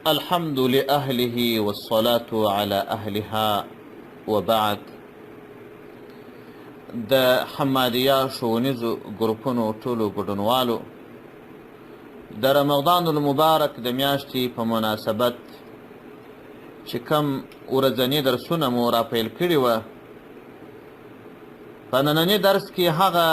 الحمد لأهله والصلاة على أهلها وبعد. د حمادیه ښوونیزو ګروپونو ټولو ګډونوالو د رمضان المبارک د میاشتې په مناسبت چې کوم ورځني درسونه مو راپیل کړي وه، په ننني درس کې هغه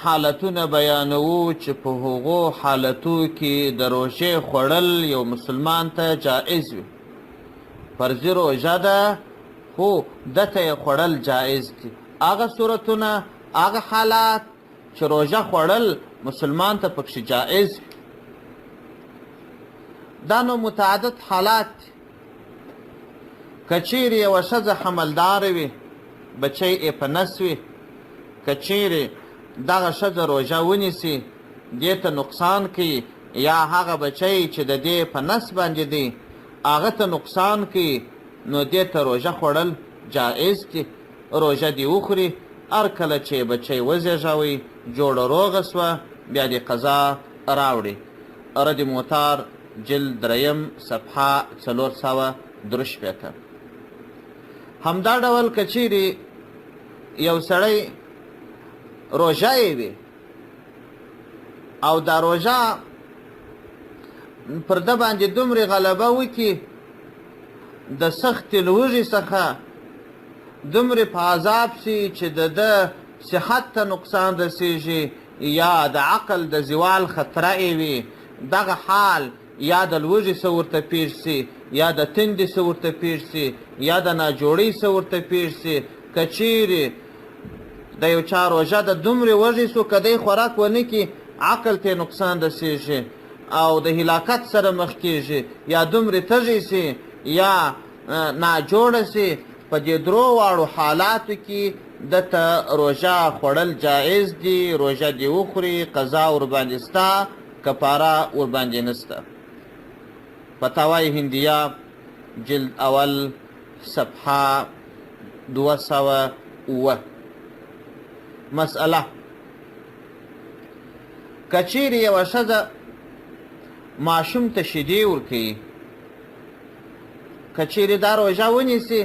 حالتونه بیانوو چې په هغو حالتو کې د روژې خوړل یو مسلمان ته جایز وي. فرضي روژه ده خو دته یې خوړل جایز دي. هغه صورتونه، هغه حالات چې روژه خوړل مسلمان ته پکښې جایز وي، دا نو متعدد حالات دي. که چیرې یوه ښځه حملداره وي، بچی یې په نس وي، که چیرې دغه ښځه روژه ونیسي دې ته نقصان کوي، یا هغه بچی چې د دې په نس باندې دی هغه ته نقصان کوي، نو دې ته روژه خوړل جایز دي. روژه دې وخوري، هر کله چې بچی وزېږوي جوړه روغه سوه بیا دې قضا راوړي. رد موتار جلد 3 صفحه 463. همدا ډول که چیرې یو سړی روژه یې وي او دا روژه پر ده باندې دومرې غلبه وکړي د سختې لوږې څخه دومرې په عذاب سي چې د ده صحت ته نقصان رسیږي، یا د عقل د زوال خطره یې وي، دغه حال یا د لوږې څه ورته پېښ سي، یا د تندې څه ورته پېښ سي، یا د ناجوړۍ څه ورته پېښ سي. که چیرې د یو چا روژه د دومرې وږې سو که دی خوراک ونه کړي عقل ته نقصان رسیږي او د هلاکت سره مخ کېږي، یا دومرې تږی سي یا ناجوړه سي. په دې درو واړو حالاتو کې دته روژه خوړل جایز دي. روژه دې وخوري، قضا ورباندې سته، کفاره ورباندې نسته. فتاوای هندیه جلد اول صفحه 207. مسئله: که چیرې یوه ښځه ماشوم ته شیدې ورکوي، که چیرې دا روژه ونیسي،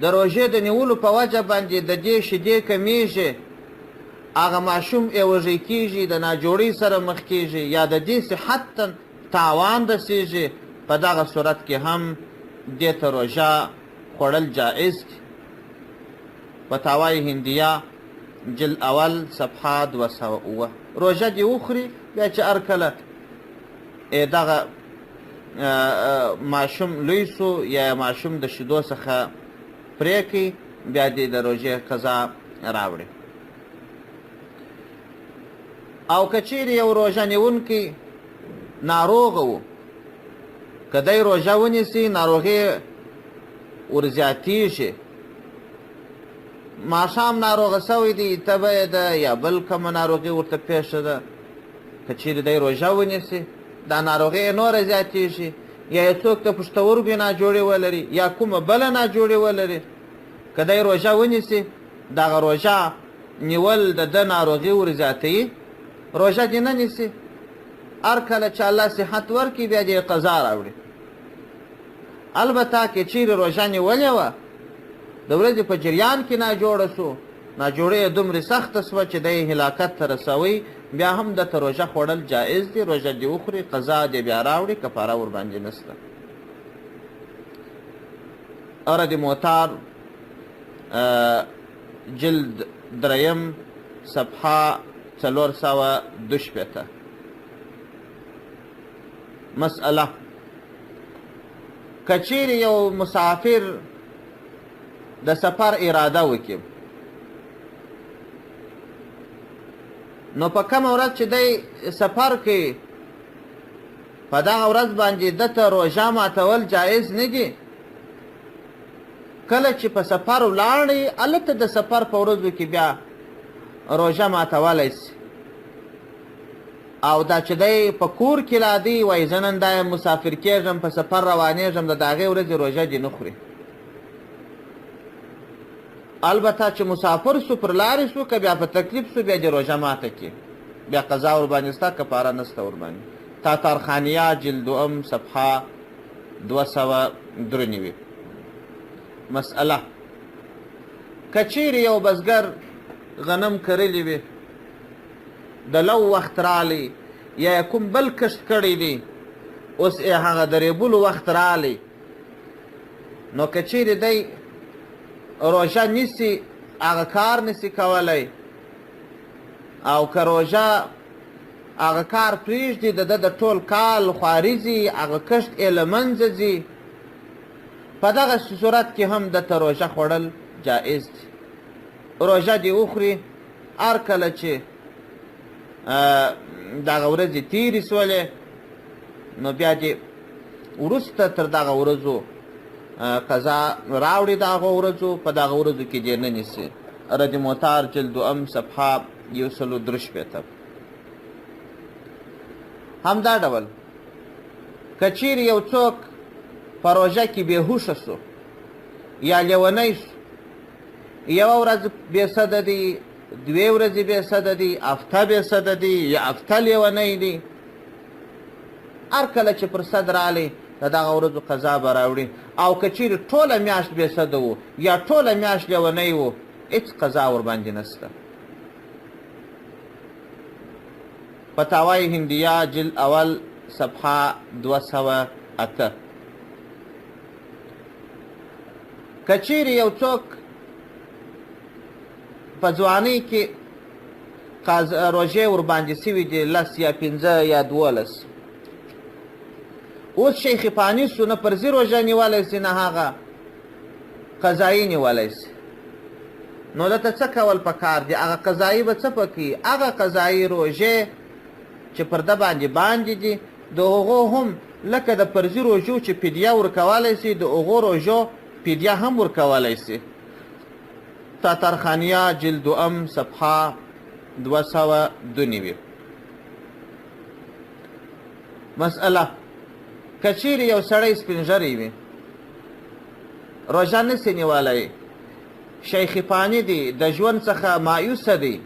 د روژې د نیولو په وجه باندې د دې شیدې کمیږي، هغه ماشوم یې وږی کېږي، د ناجوړۍ سره مخ کېږي، یا د دې صحت ته تاوان رسېږي، په دغه صورت کې هم دې ته روژه خوړل جایز دي. فتاوای هندیه جلد اول صفحه 207. روژه دې وخوري، بیا چې هر کله دغه ماشوم لوی سو یا ماشوم د شیدو څخه پرې کړي، بیا دې د روژې قضا راوړي. او که چیرې یو روژه نیونکی ناروغه و، که دی روژه ونیسي ناروغي ورزیاتېږي، ماښام ناروغه سوی دی، تبه یې ده یا بل کومه ناروغي ورته پېښه ده، که چیرې دی روژه ونیسي دا ناروغي یې نوره زیاتېږي، یا یې څوک د پښتورګو ناجوړې ولري یا کومه بله ناجوړې ولري، که دی روژه ونیسي دغه روژه نیول د ده ناروغي ورزیاتوي. روژه دې نه نیسي، هر کله چې الله صحت ورکړي بیا دې قضا راوړي. البته که چیرې روژه نیولې وه د ورځې په جریان کې ناجوړه سو، ناجوړه یې دومرې سخته سوه چې دی هلاکت ته رسوي، بیا هم دته روژه خوړل جایز دی. روژه دې وخوري، قضا دې بیا راوړي، کفاره ورباندې نسته. رد موتار جلد 3 صفحه 462. مسئله: که چیرې یو مسافر د سفر اراده وکړي، نو په کومه ورځ چې دی سفر کوي په دغه ورځ باندې دته روژه ماتول جایز نه دي. کله چې په سفر ولاړی هلته د سفر په ورځو کې بیا روژه ماتولی سي، او دا چې دی په کور کې لا دی وایي زه نن دا مسافر کېږم په سفر روانېږم، د هغې ورځې روژه دې نه خوري. البته چې مسافر سو پر لارې سو که بیا په تکلیف سو بیا دې روژه ماته کړي، بیا قضا ورباندې سته، کفاره نسته ورباندې. تاتارخانیه جلد دوم صفحه 293. مسئله: که چیرې یو بزګر غنم کرلی وي، د لو وخت رالی یا کوم بل کښت کړی دی، اوس یې هغه د ریبلو وخت رالی، نو که چیرې دی روژه نیسي، هغه کار نسي کولی، او که روژه هغه کار پرېږدي، د ده د ټول کال خواري ځي، هغه کښت یې له منځه ځي، په دغسې صورت کې هم دته روژه خوړل جایز دي. روژه دې وخوري، هر کله چې دغه ورځې تېرې سولې، نو بیا دې وروسته تر دغه ورځو قضا راوړي، د هغو ورځو په دغه ورځو کې دې نه نیسي. رد موتار جلد دوم صفحه 163. همدا ډول که چیرې یو څوک په روژه کې بېهوشه سو یا لیونی سو، یوه ورځ بېسده دی، دوې ورځې بېسده دی، هفته بېسده دی یا هفته لیونی دی، هر کله چې پر صد رالی د دغه ورځو قضا به راوړي. او که چیرې ټوله میاشت بېسده و یا ټوله میاشت لیونی و، هېڅ قضا ورباندې نسته. فتاوای هندیه جلد اول صفحه 208. که چیرې یو څوک په ځوانۍ کې روژې ورباندې سوي دي، 10 یا 15 یا 12، اوس شیخ فاني سو، نه فرضي روژه نیولی سي، نه هغه قضایي نیولی سي، نو دته څه کول پکار دي؟ هغه قضایي به څه پکوي؟ هغه قضایي روژې چې پر ده باندې دي، د هغو هم لکه د فرضي روژو چې فدیه ورکولی سي، د هغو روژو فدیه هم ورکولی سي. تاتارخانیه جلد دوم صفحه 292. مسئله: که چیرې یو سړی سپین ږیری وي، روژه نسي نیولی، شیخ فاني دی، د ژوند څخه مایوسه دی،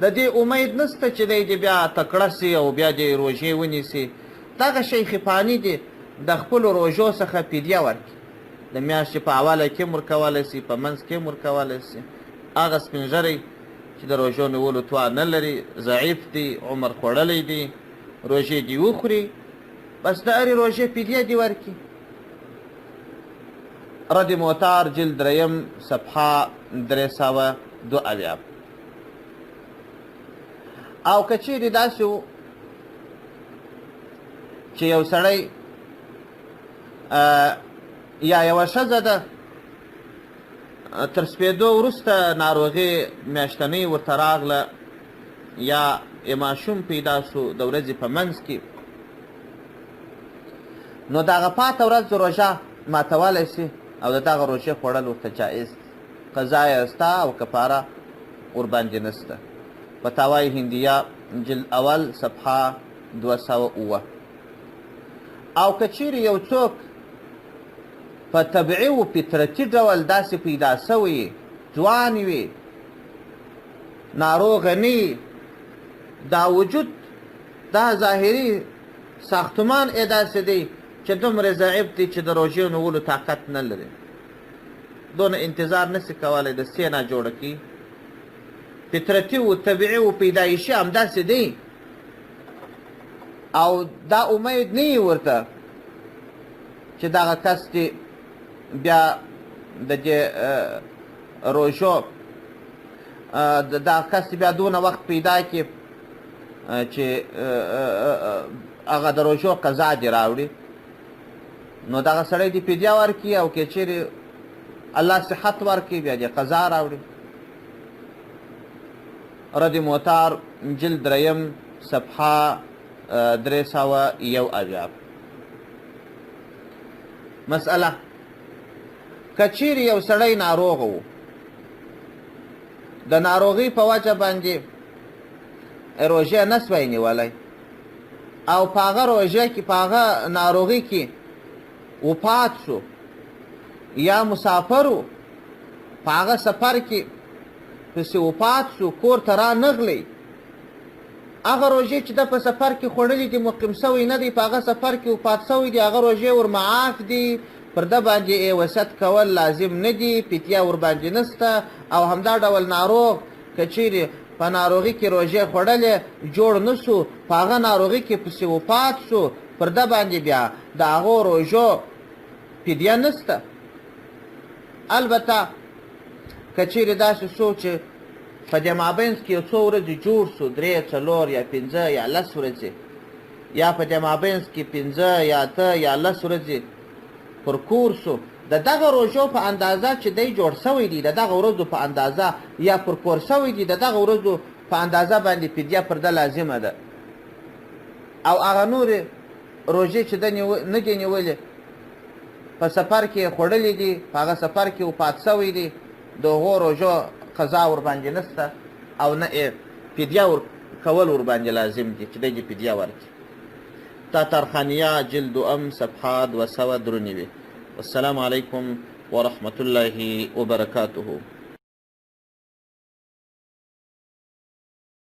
د دې امید نسته چې دی بیا تکړه سي او بیا دې روژې ونیسي، دغه شیخ فاني دی د خپلو روژو څخه فدیه ورکړي، د میاشتې په اوله کې هم ورکولی سي، په منځ کې هم ورکولی سي. هغه سپین ږیری چې د روژو نیولو توان نه لري، ضعیف دی، عمر خوړلی دی، روژې دې وخوري، بس د هرې روژې فدیه دې ورکړي. رد موتار جلد دریم صفحه 302. او که چیرې داسې و چې یو سړی یا یوه ښځه ده، تر سپېدو وروسته ناروغي میاشتنۍ ورته راغله، یا یې ماشوم پیدا سو د ورځې په منځ کې، نو د هغه پاته ورځ روژه ماتولی سي او د دغه روژې خوړل ورته جایز دي، قضا یې سته او کفاره ورباندې نسته. فتاوای هندیه جلد اول صفحه 207. او که چیرې یو څوک په طبعي و فطرتي ډول داسې پیدا سوی، ځوان وي، ناروغه نه، دا وجود دا ظاهري ساختمان یې داسې دی چې دومره ضعیف دی چې د روژې نیولو طاقت نه لري، دونه انتظار نسي کولی د سې نه جوړه کړي، فطرتي و طبیعي و پیدایشي همداسې دی، او دا امید نه وي ورته چې دغه کس دې بیا د دې روژو دغه کس بیا دونه وخت پیدا کړي چې هغه د روژو قضا دې راوړي، نو دغه سړی دې فدیه ورکړي، او که چیرې الله صحت ورکړي بیا دې قضا راوړي. رد موتار جلد دریم صفحه 301. مسئله: که چیرې یو سړی ناروغه و، د ناروغۍ په وجه باندې روژه نسوی نیولی، او په هغه روژه کې په هغه ناروغۍ کې وفات شو، یا مسافر و په هغه سفر کې پسې وفات شو، کور ته را نغلی، هغه روژې چې ده په سفر کې خوړلي دي مقیم سوی نه دی په هغه سفر کې وفات سوی دی هغه روژې ور معاف دي پر ده باندې وصیت کول لازم نه دي فدیه ورباندې نسته او همدا ډول ناروغ که چیرې په ناروغي کې روژې خوړلې جوړ نه سو په هغه ناروغي کې پسې وفات سو پر ده باندې بیا د هغو روژو فدیه نسته البته که چیرې داسې سو چې په دې مابینځ کې یو څو ورځې جوړ سو 3 4 یا 5 یا 10 ورځې یا په دې مابینځ کې 5 یا 8 یا 10 ورځې پر کور سو د دغه روژو په اندازه چې دی جوړ سوی دی د دغه ورځو په اندازه یا پر کور سوی دی د دغه ورځو په اندازه باندې فدیه پر ده لازمه ده او هغه نورې روژې چې ده نه دي نیولې په سفر کې یې خوړلي دي په هغه سفر کې وفات سوی دی د هغو روژو قضا ورباندې نسته او نه یې فدیه ورکول ورباندې لازم دي چې دی دې فدیه ورکړي تاترخانیه جلد ام صفحه 293 والسلام علیکم ورحمة الله وبرکاته